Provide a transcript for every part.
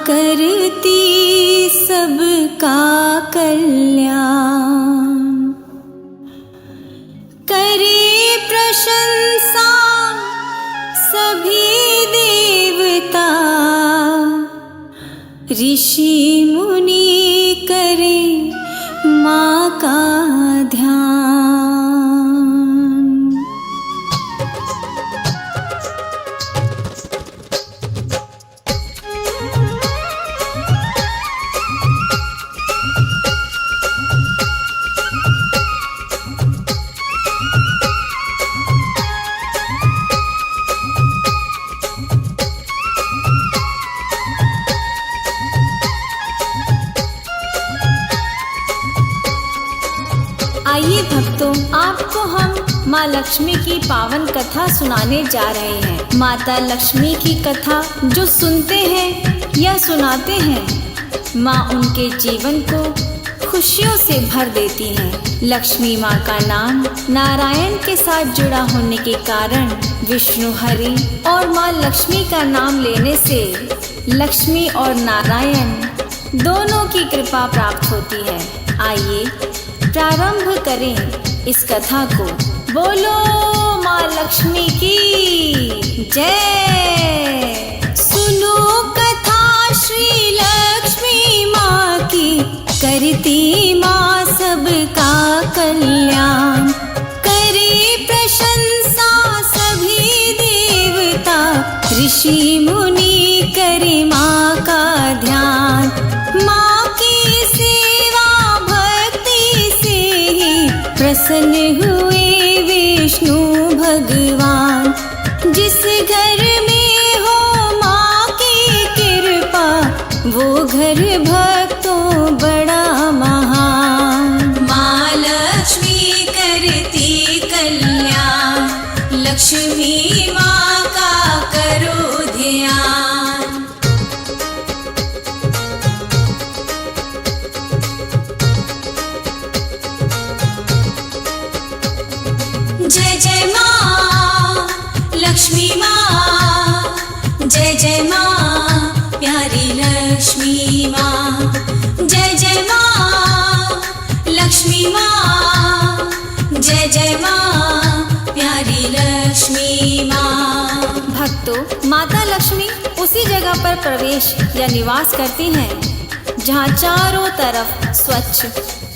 करती सबका कल्याण, करे प्रशंसा सभी देवता, ऋषि मुनि करे माँ का ध्यान। आइए भक्तों, आपको हम माँ लक्ष्मी की पावन कथा सुनाने जा रहे हैं। माता लक्ष्मी की कथा जो सुनते हैं या सुनाते हैं, माँ उनके जीवन को खुशियों से भर देती हैं। लक्ष्मी माँ का नाम नारायण के साथ जुड़ा होने के कारण विष्णु हरि और माँ लक्ष्मी का नाम लेने से लक्ष्मी और नारायण दोनों की कृपा प्राप्त होती है। आइए प्रारंभ करें इस कथा को। बोलो माँ लक्ष्मी की जय। सुनो कथा श्री लक्ष्मी माँ की, करती माँ सबका कल्याण, करे प्रशंसा सभी देवता, ऋषि मुनि करे माँ का ध्यान। माँ की सेवा भक्ति से ही प्रसन्न हुए विष्णु भगवान। जिस घर में हो माँ की कृपा, वो घर भक्तों बड़ा महान। माँ लक्ष्मी करती कल्याण, लक्ष्मी माँ का करो ध्यान। जय जय माँ लक्ष्मी माँ, जय जय माँ प्यारी लक्ष्मी माँ। जय जय माँ लक्ष्मी माँ, जय जय माँ प्यारी लक्ष्मी माँ। भक्तों, माता लक्ष्मी उसी जगह पर प्रवेश या निवास करती हैं जहाँ चारों तरफ स्वच्छ,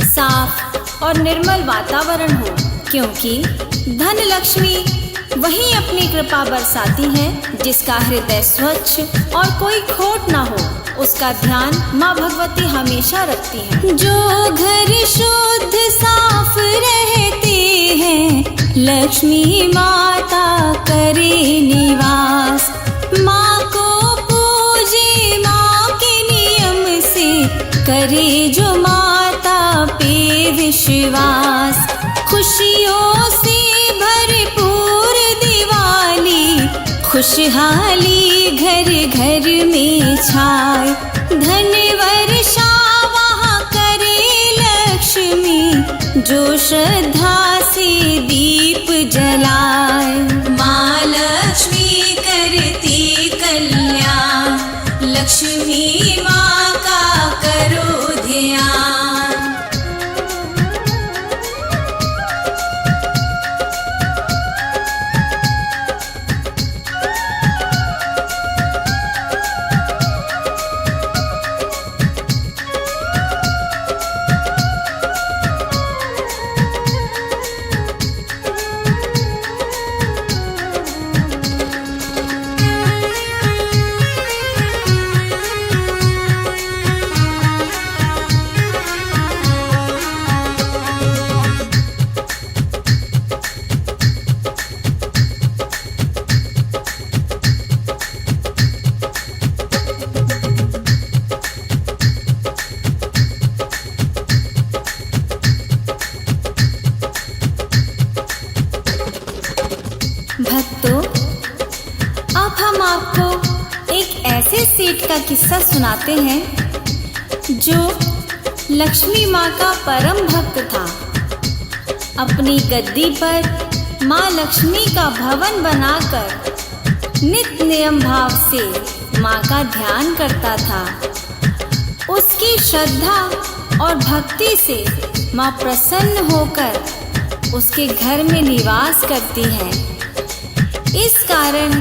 साफ और निर्मल वातावरण हो, क्योंकि धन लक्ष्मी वहीं अपनी कृपा बरसाती हैं। जिसका हृदय स्वच्छ और कोई खोट ना हो, उसका ध्यान माँ भगवती हमेशा रखती हैं। जो घर शुद्ध साफ रहते हैं, लक्ष्मी माता करे निवास। माँ को पूजे माँ के नियम से, करे जो माता पे विश्वास। खुशियों से भरपूर दिवाली, खुशहाली घर घर में छाए। धन वर्षा वहाँ करे लक्ष्मी, जो श्रद्धा से दीप जलाए। माँ लक्ष्मी करती कल्याण, लक्ष्मी माँ का करो ध्यान। भक्तों, अब हम आपको एक ऐसे सेठ का किस्सा सुनाते हैं जो लक्ष्मी माँ का परम भक्त था। अपनी गद्दी पर माँ लक्ष्मी का भवन बनाकर नित्य नियम भाव से माँ का ध्यान करता था। उसकी श्रद्धा और भक्ति से माँ प्रसन्न होकर उसके घर में निवास करती है। इस कारण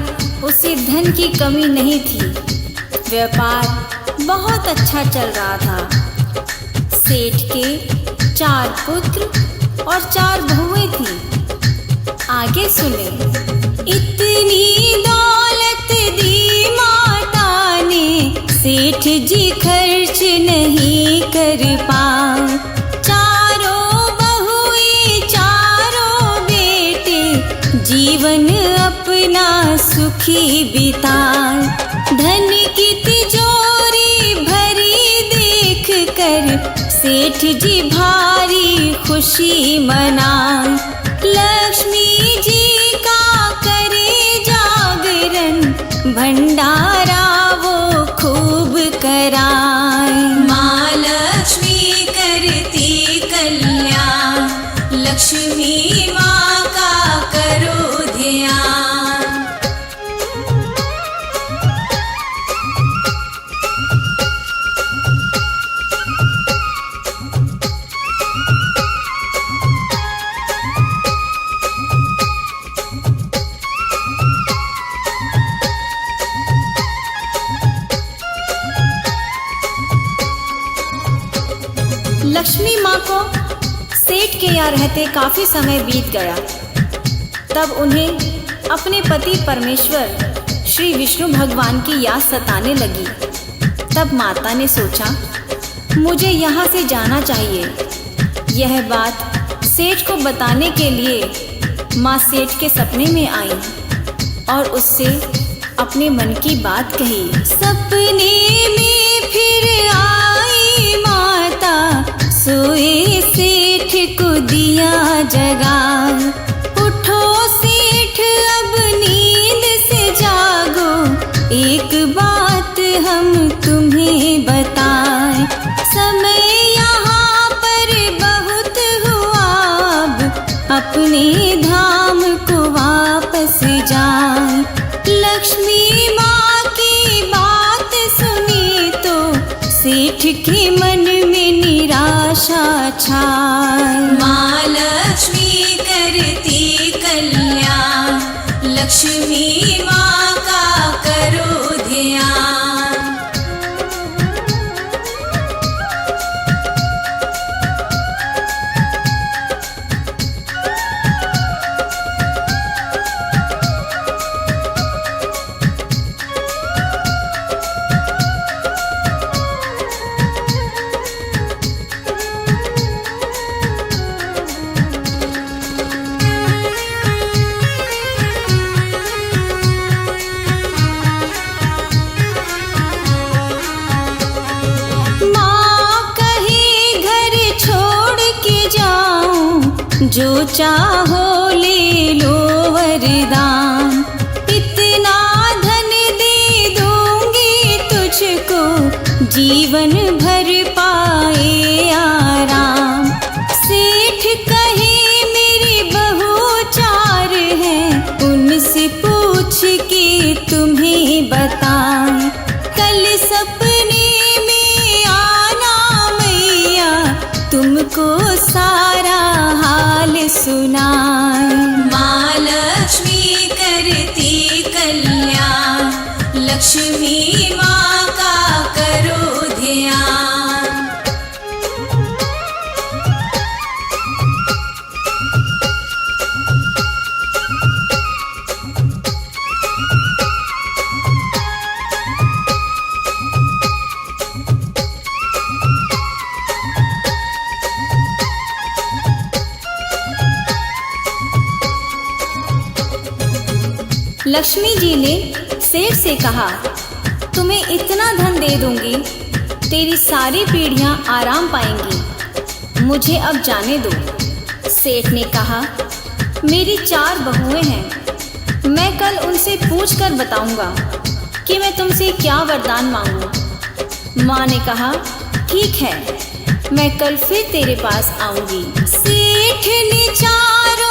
उसे धन की कमी नहीं थी। व्यापार बहुत अच्छा चल रहा था। सेठ के 4 पुत्र और 4 बहुएं थीं। आगे सुने। इतनी दौलत दी माता ने, सेठ जी खर्च नहीं कर पाए। चारों बहुएं 4 बेटे, जीवन अपना सुखी बिताए। धन की तिजोरी भरी देख कर सेठ जी भारी खुशी मनाए। लक्ष्मी जी का करे जागरण, भंडारा वो खूब कराए। माँ लक्ष्मी करती कल्याण, लक्ष्मी माँ का करो ध्यान। लक्ष्मी माँ को सेठ के यहाँ रहते काफी समय बीत गया। तब उन्हें अपने पति परमेश्वर श्री विष्णु भगवान की याद सताने लगी। तब माता ने सोचा, मुझे यहाँ से जाना चाहिए। यह बात सेठ को बताने के लिए माँ सेठ के सपने में आई और उससे अपने मन की बात कही। सपने में फिर आई माता, सोए सेठ को दिया जगा। उठो सेठ अब नींद से जागो, एक बात हम तुम्हें बताएं। समय यहाँ पर बहुत हुआ, अब अपने धाम को वापस जाए। लक्ष्मी माँ की बात सुनी तो सेठ के मन में निराशा छाए। माँ लक्ष्मी करती कल्याण, लक्ष्मी माँ का करो ध्यान। जो चाहो ले लो वरदान, इतना धन दे दूंगी तुझको, जीवन भर पाए आराम। सेठ कहे मेरी बहू 4 हैं, उनसे पूछ के तुम्हें बताएं। कल सपने में आना मैया, तुमको सारा हाल सुनाए। माँ लक्ष्मी करती कल्याण, लक्ष्मी माँ का करो ध्यान। लक्ष्मी जी ने सेठ से कहा, तुम्हें इतना धन दे दूंगी, तेरी सारी पीढ़ियां आराम पाएंगी, मुझे अब जाने दो। सेठ ने कहा, मेरी 4 बहुएं हैं, मैं कल उनसे पूछ कर बताऊंगा कि मैं तुमसे क्या वरदान मांगूं। माँ ने कहा, ठीक है, मैं कल फिर तेरे पास आऊंगी। सेठ ने 4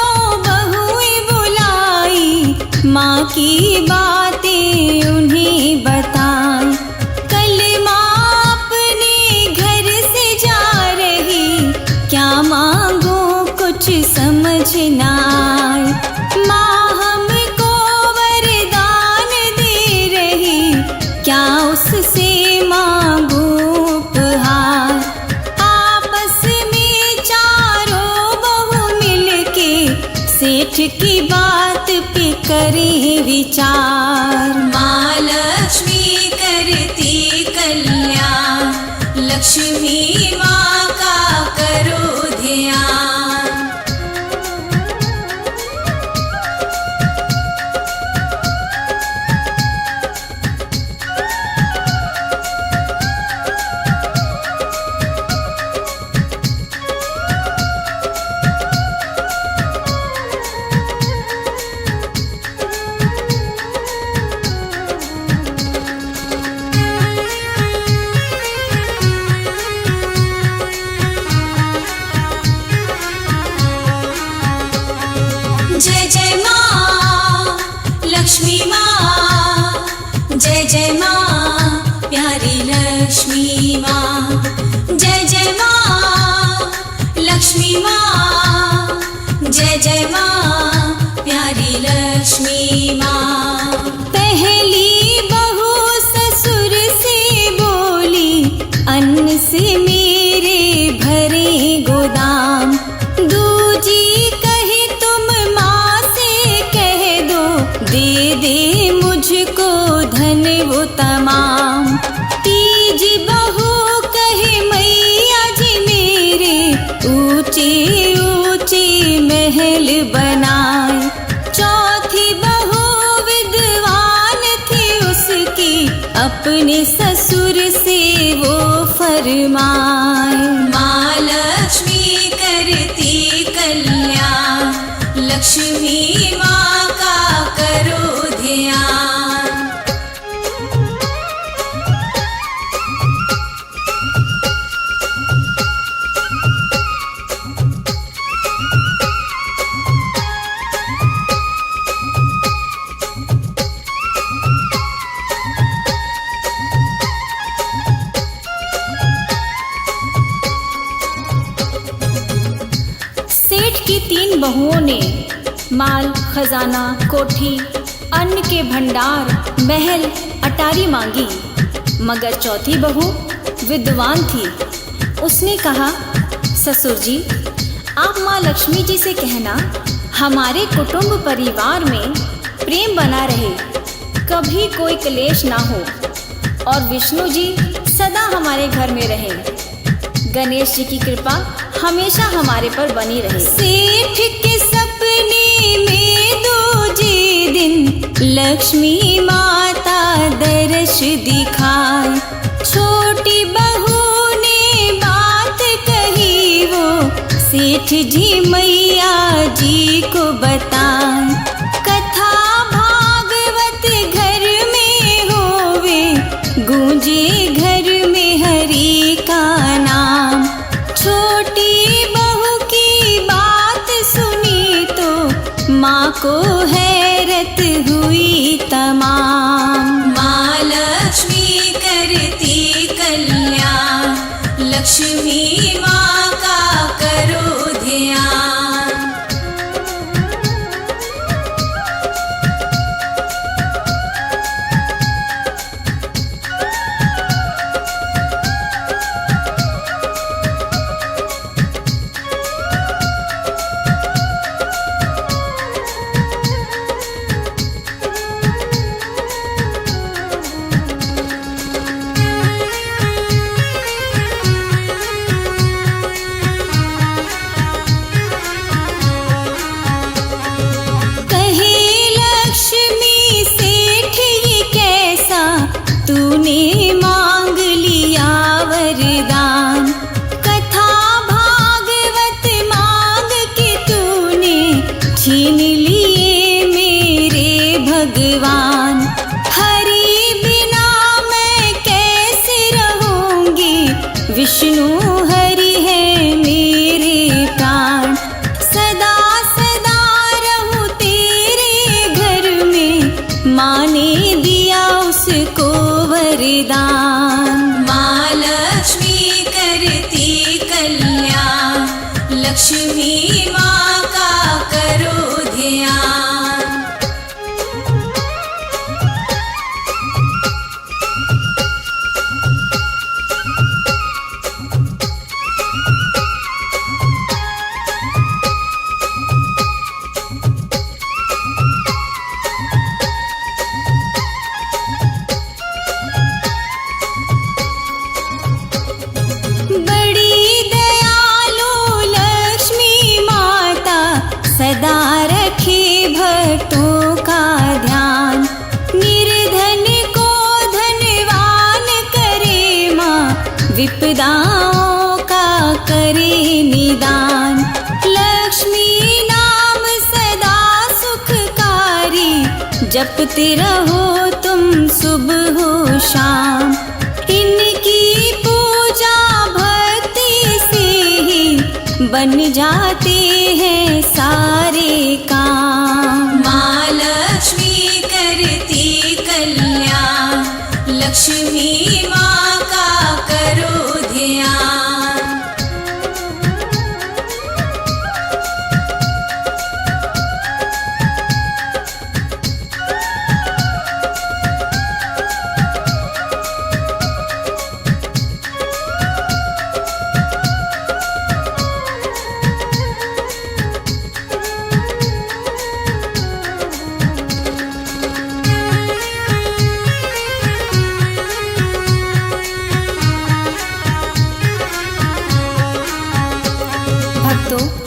बहुएं बुलाई, माँ की बातें उन्हें बताएं। कल माँ अपने घर से जा रही, क्या मांगो कुछ समझ ना आए। माँ हमको वरदान दे रही, क्या उससे मांगू उपहार। आपस में चारों बहू मिलके सेठ की बात पे करें विचार। माँ लक्ष्मी करती कल्याण, लक्ष्मी माँ का करो ध्यान। जय जय माँ लक्ष्मी माँ, जय जय माँ प्यारी लक्ष्मी माँ। जय जय माँ लक्ष्मी माँ, जय जय माँ प्यारी लक्ष्मी माँ। पहली बहू ससुर से बोली, अन्न से मेरे भरे गोदाम। दूजी कहे तुम माँ से कह दो, दे दे मुझको धन वो तमाम। तीजी बहू कहे मैया जी मेरे, ऊंचे ऊंचे महल बनाए। चौथी बहू विद्वान थी उसकी, अपने ससुर से वो फरमाए। माँ लक्ष्मी करती कल्याण, लक्ष्मी माँ का करो ध्यान। सेठ की तीन बहुओं ने माल, खजाना, कोठी, अन्न के भंडार, महल, अटारी मांगी, मगर चौथी बहू विद्वान थी। उसने कहा, ससुर जी आप माँ लक्ष्मी जी से कहना हमारे कुटुंब परिवार में प्रेम बना रहे, कभी कोई क्लेश ना हो, और विष्णु जी सदा हमारे घर में रहे। गणेश जी की कृपा हमेशा हमारे पर बनी रहे। सेठ के सपने में दूजे दिन लक्ष्मी माता दर्श दिखाए। छोटी बहू ने बात कही, वो सेठ जी मैया जी को बताए। कथा भागवत घर में होवे, गूंजे घर में हरि का नाम। छोटी बहू की बात सुनी तो माँ को हैरत हुई तमाम। माँ लक्ष्मी करती कल्याण, लक्ष्मी माँ का करो ध्यान। माँ ने दिया उसको वरदान। माँ लक्ष्मी करती कल्याण, लक्ष्मी माँ का करो ध्यान। सदा रखे भक्तों का ध्यान, निर्धन को धनवान करे माँ, विपदाओं का करे निदान। लक्ष्मी नाम सदा सुखकारी, जपते रहो तुम सुबह हो शाम। इनकी पूजा भक्ति से ही बन जाते हैं सारे काम। माँ लक्ष्मी करती कल्याण, लक्ष्मी माँ का करो ध्यान।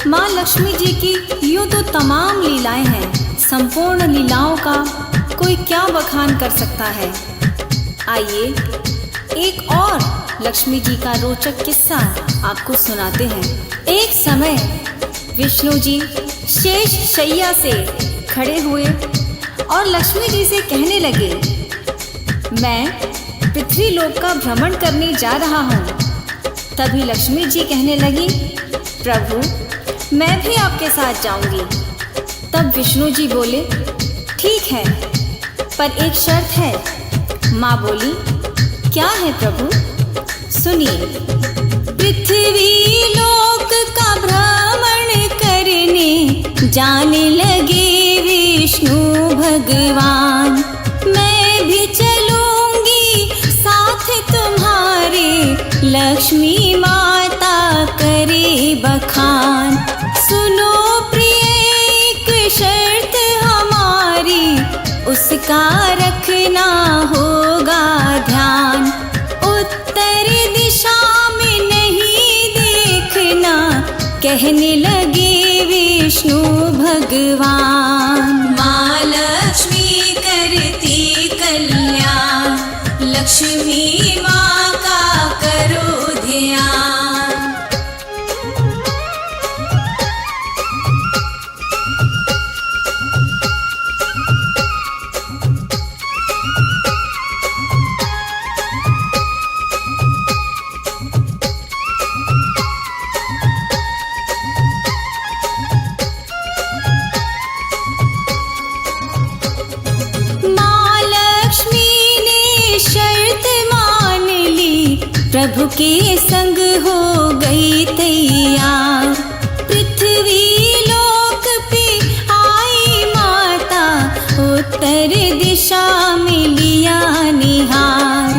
माँ लक्ष्मी जी की यूँ तो तमाम लीलाएं हैं, संपूर्ण लीलाओं का कोई क्या बखान कर सकता है। आइए एक और लक्ष्मी जी का रोचक किस्सा आपको सुनाते हैं। एक समय विष्णु जी शेष शैया से खड़े हुए और लक्ष्मी जी से कहने लगे, मैं पृथ्वी लोक का भ्रमण करने जा रहा हूँ। तभी लक्ष्मी जी कहने लगी, प्रभु मैं भी आपके साथ जाऊंगी। तब विष्णु जी बोले, ठीक है, पर एक शर्त है। माँ बोली, क्या है प्रभु? सुनिए। पृथ्वी लोक का भ्रमण करने जाने लगे विष्णु भगवान। मैं भी चलूंगी साथ तुम्हारे, लक्ष्मी माता करे बखान। सुनो प्रिय एक शर्त हमारी, उसका रखना होगा ध्यान। उत्तर दिशा में नहीं देखना, कहने लगे विष्णु भगवान। माँ लक्ष्मी करती कल्याण, लक्ष्मी माँ का करो ध्यान। प्रभु के संग हो गई तैयार। पृथ्वी लोक पे आई माता, उत्तर दिशा में लिया निहार।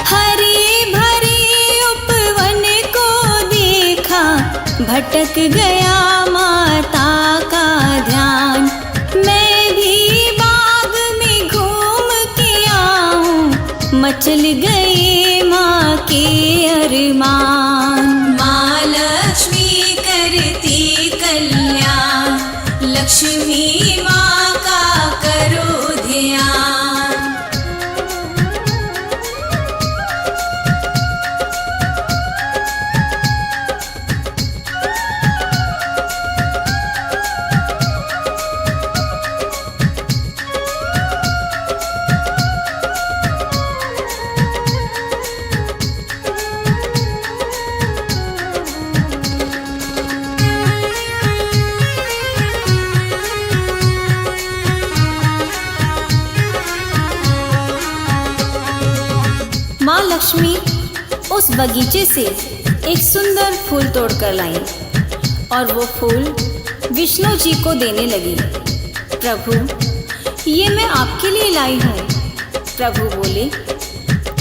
हरे भरे उपवन को देखा, भटक गया माता का ध्यान। मैं भी बाग में घूम के आऊं, मचल गए माँ के अरमान। माँ लक्ष्मी करती कल्याण, लक्ष्मी माँ का करो ध्यान। माँ लक्ष्मी उस बगीचे से एक सुंदर फूल तोड़कर लाई और वो फूल विष्णु जी को देने लगी। प्रभु, ये मैं आपके लिए लाई हूँ। प्रभु बोले,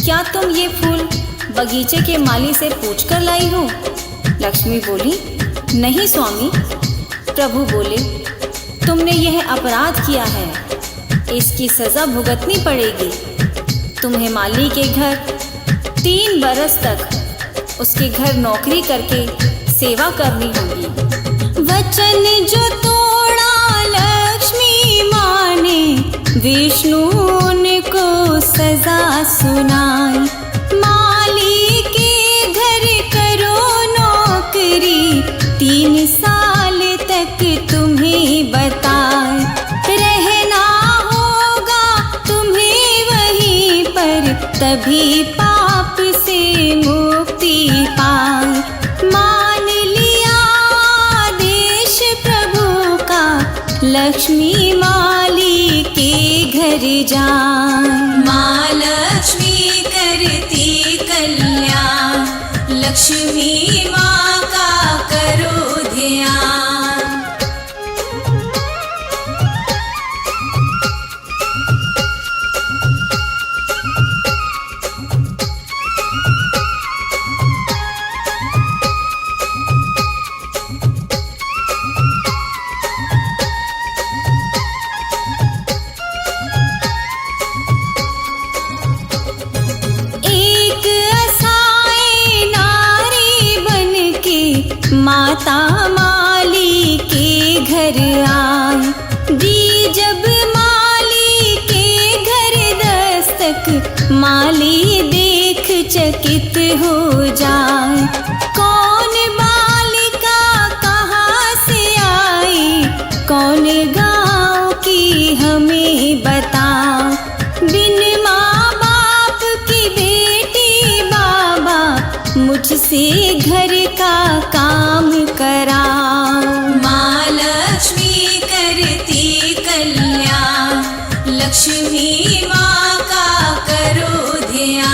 क्या तुम ये फूल बगीचे के माली से पूछ कर लाई हो? लक्ष्मी बोली, नहीं स्वामी। प्रभु बोले, तुमने यह अपराध किया है, इसकी सज़ा भुगतनी पड़ेगी। तुम्हें माली के घर 3 बरस तक उसके घर नौकरी करके सेवा करनी होगी। वचन जो तोड़ा लक्ष्मी माँ ने, विष्णु को सजा सुनाई। माली के घर करो नौकरी, 3 साल तक तुम्हें बताए। रहना होगा तुम्हें वहीं पर, तभी पाप से मुक्ति पाए। मान लिया आदेश प्रभु का, लक्ष्मी माली के घर जाए। माँ लक्ष्मी करती कल्याण, लक्ष्मी माँ का करो ध्यान। माता माली के घर आई। दी जब माली के घर दस्तक, माली देख चकित हो जाए। कौन बालिका कहाँ से आई, कौन गाँव की हमें बताओ। बिन माँ बाप की बेटी बाबा, मुझसे घर का काम कराओ। माँ लक्ष्मी करती कल्याण, लक्ष्मी माँ का करो ध्यान।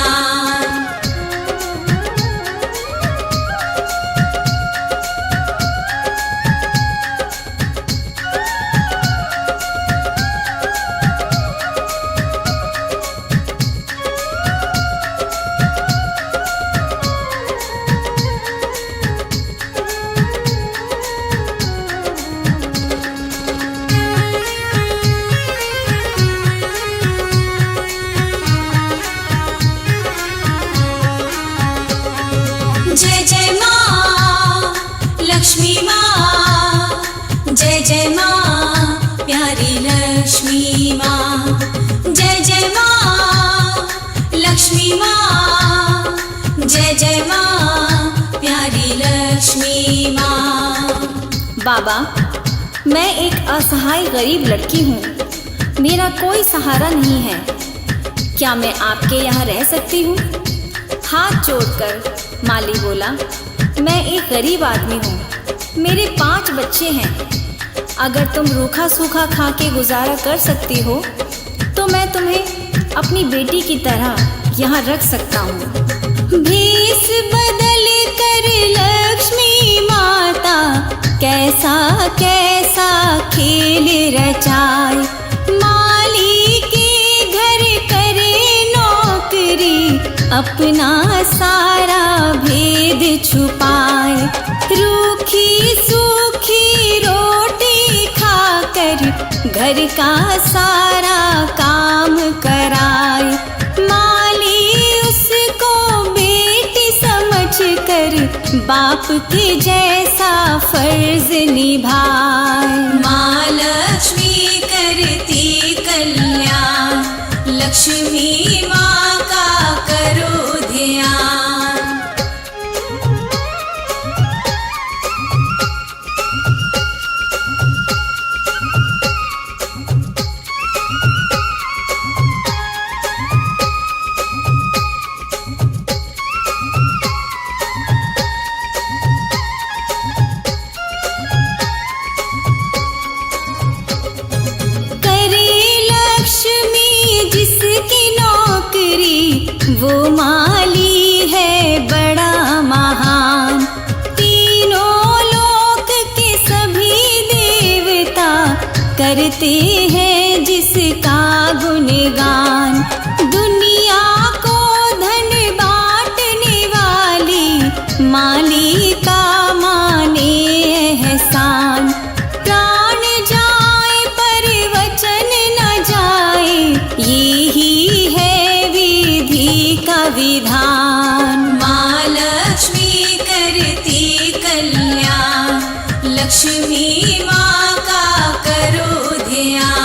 जय जय माँ लक्ष्मी माँ, जय जय माँ प्यारी लक्ष्मी माँ। जय जय माँ लक्ष्मी माँ, जय जय माँ प्यारी लक्ष्मी माँ। बाबा, मैं एक असहाय गरीब लड़की हूँ, मेरा कोई सहारा नहीं है। क्या मैं आपके यहाँ रह सकती हूँ? हाथ जोड़कर माली बोला, मैं एक गरीब आदमी हूँ, मेरे 5 बच्चे हैं। अगर तुम रूखा सूखा खा के गुजारा कर सकती हो तो मैं तुम्हें अपनी बेटी की तरह यहाँ रख सकता हूँ। भेष बदल कर लक्ष्मी माता, कैसा कैसा खेल रचाए। माली के घर करे नौकरी, अपना सारा भेद छुपाए। रूखी सूखी रोटी खाकर घर का सारा काम कराए। माली उसको बेटी समझकर बाप के जैसा फर्ज निभाए। माँ लक्ष्मी करती कल्याण, लक्ष्मी माँ का करो ध्यान। करे लक्ष्मी जिसकी नौकरी, वो माँ दुनिया को धन बांटने वाली मालिका माने एहसान। प्राण जाए पर वचन न जाए, यही है विधि का विधान। माँ लक्ष्मी करती कल्याण, लक्ष्मी माँ का करो ध्यान।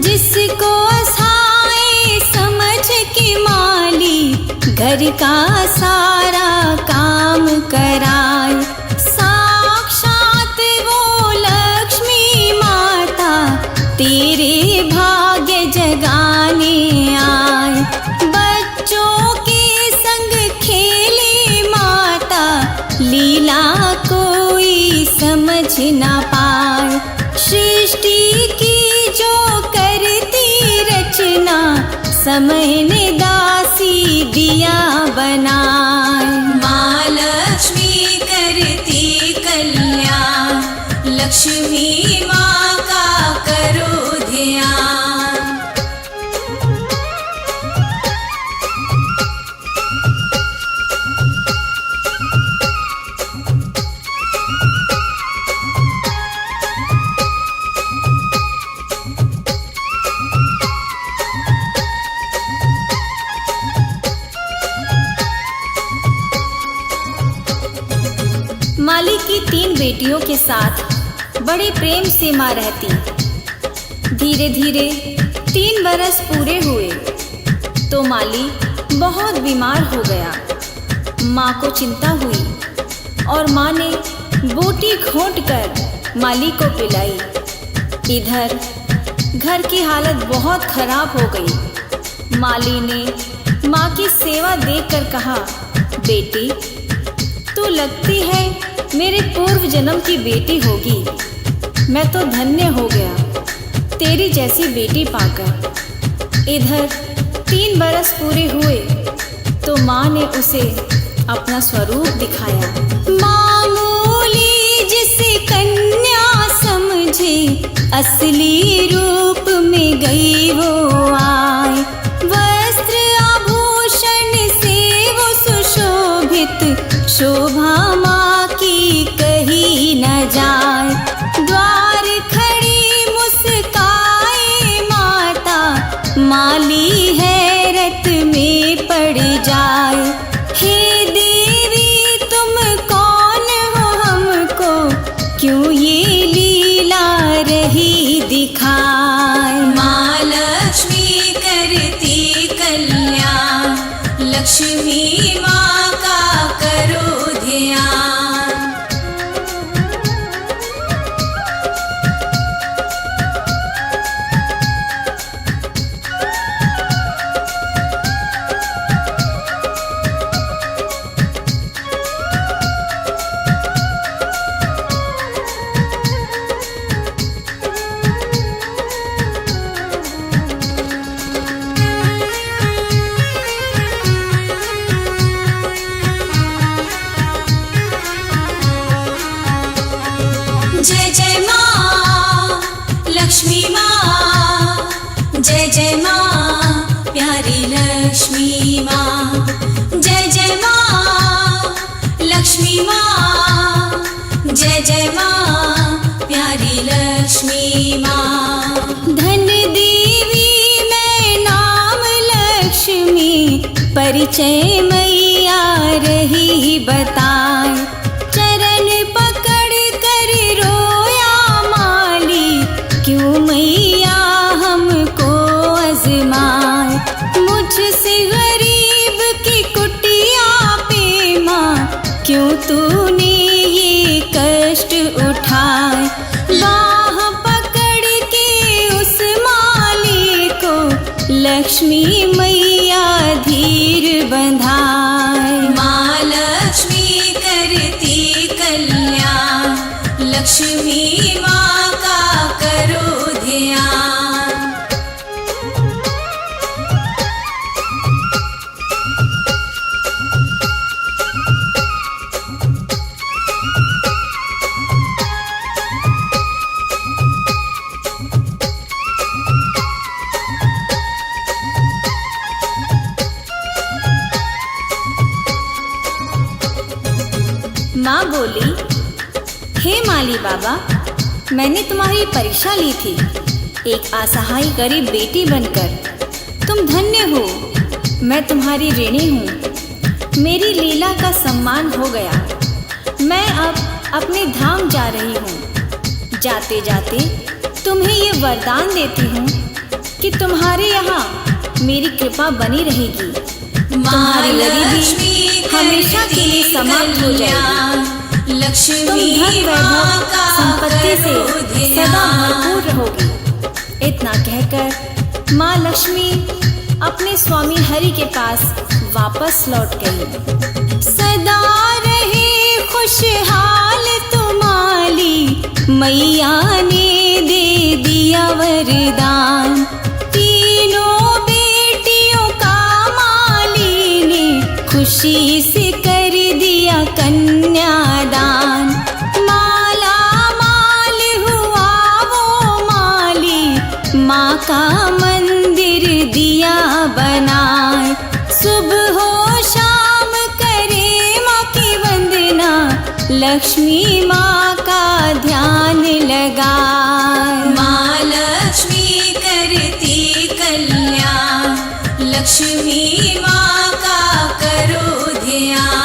जिसको आए समझ के माली, घर का सारा काम कराए। साक्षात वो लक्ष्मी माता तेरे भाग्य जगाने आए। बच्चों के संग खेले माता, लीला कोई समझ ना पाए। सृष्टि की जो करती रचना, समय ने दासी दिया बनाए। माँ लक्ष्मी करती कल्याण, लक्ष्मी माँ का करो ध्यान। माली की 3 बेटियों के साथ बड़े प्रेम से माँ रहती। धीरे धीरे 3 बरस पूरे हुए तो माली बहुत बीमार हो गया। माँ को चिंता हुई और माँ ने बूटी घोंट कर माली को पिलाई। इधर घर की हालत बहुत खराब हो गई। माली ने माँ की सेवा देखकर कहा, बेटी तू लगती है मेरे पूर्व जन्म की बेटी होगी। मैं तो धन्य हो गया तेरी जैसी बेटी पाकर। इधर 3 बरस पूरे हुए तो माँ ने उसे अपना स्वरूप दिखाया। मामूली जिसे कन्या समझे, असली रूप में गई वो आए। वस्त्र आभूषण से वो सुशोभित, शोभा माँ की कही न जाए। द्वार खड़ी मुस्काए माता, माली हैरत में पड़ जाए। हे देवी तुम कौन हो, हमको क्यों ये लीला रही दिखाए। माँ लक्ष्मी करती कल्याण, लक्ष्मी माँ का करो ध्यान। जय जय माँ लक्ष्मी माँ, जय जय माँ प्यारी लक्ष्मी माँ। जय जय माँ लक्ष्मी माँ, जय जय माँ प्यारी लक्ष्मी माँ। धन देवी मैं नाम लक्ष्मी, परिचय मैया रही बताए। चरण पकड़ कर रोया माली, क्यों मैया हमको आजमाए। मुझसे गरीब की कुटिया पे माँ, क्यों तूने ये कष्ट उठाए। बाह पकड़ के उस माली लक्ष्मी मैया धीर बंधाए। माँ लक्ष्मी करती कल्याण, लक्ष्मी माँ का करो ध्यान। माँ बोली, हे माली बाबा, मैंने तुम्हारी परीक्षा ली थी एक असहाय गरीब बेटी बनकर। तुम धन्य हो, मैं तुम्हारी ऋणी हूँ। मेरी लीला का सम्मान हो गया। मैं अब अपने धाम जा रही हूँ। जाते जाते तुम्हें ये वरदान देती हूँ कि तुम्हारे यहाँ मेरी कृपा बनी रहेगी। तुम्हारी गरीबी हमेशा के लिए समाप्त हो जाएगी। तुम धन वैभव संपत्ति से सदा भरपूर रहोगी। इतना कहकर माँ लक्ष्मी अपने स्वामी हरि के पास वापस लौट गई। सदा रहे खुशहाल तुम्हारी, मैया ने दे दिया वरदान। तीनों बेटियों का माली ने खुशी से कर दिया कन्यादान। माला माल हुआ वो माली, माँ का मंदिर दिया बनाए। सुबह हो शाम करे माँ की वंदना, लक्ष्मी माँ का ध्यान लगाए। माँ लक्ष्मी करती कल्याण, लक्ष्मी माँ का करो ध्यान।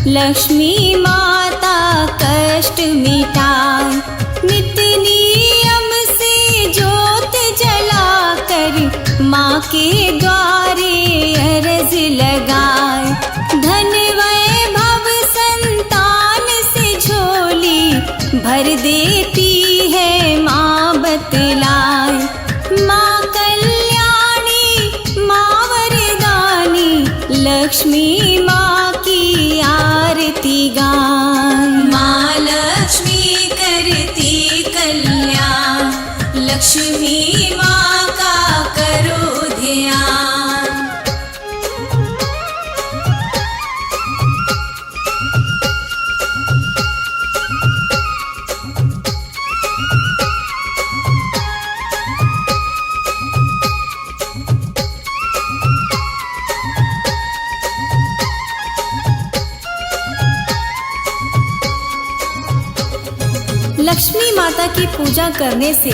लक्ष्मी माता कष्ट मिटाए। नित्य नियम से ज्योत जलाकर माँ के द्वारे अर्ज लगाए। धन वैभव संतान से झोली भर देती है माँ बतलाए। माँ कल्याणी माँ वरदानी, लक्ष्मी माँ की आरती गाए। माँ लक्ष्मी करती कल्याण, लक्ष्मी माँ का करो ध्यान। लक्ष्मी माता की पूजा करने से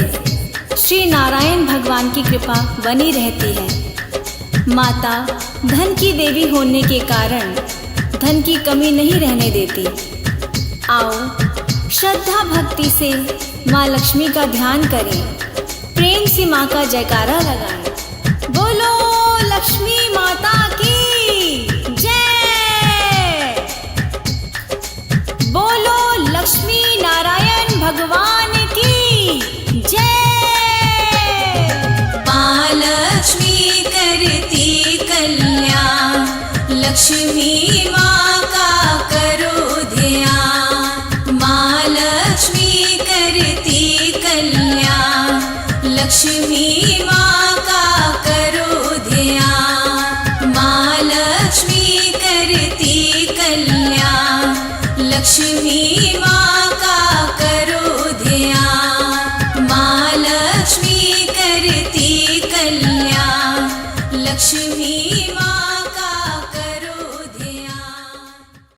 श्री नारायण भगवान की कृपा बनी रहती है। माता धन की देवी होने के कारण धन की कमी नहीं रहने देती। आओ श्रद्धा भक्ति से माँ लक्ष्मी का ध्यान करें, प्रेम से माँ का जयकारा लगाएं। बोलो लक्ष्मी माता की जय। बोलो लक्ष्मी नारायण भगवान की जय। माँ लक्ष्मी करती कल्याण, लक्ष्मी माँ का करो ध्यान। माँ लक्ष्मी करती कल्याण, लक्ष्मी माँ का करो ध्यान। माँ लक्ष्मी करती कल्याण, लक्ष्मी माँ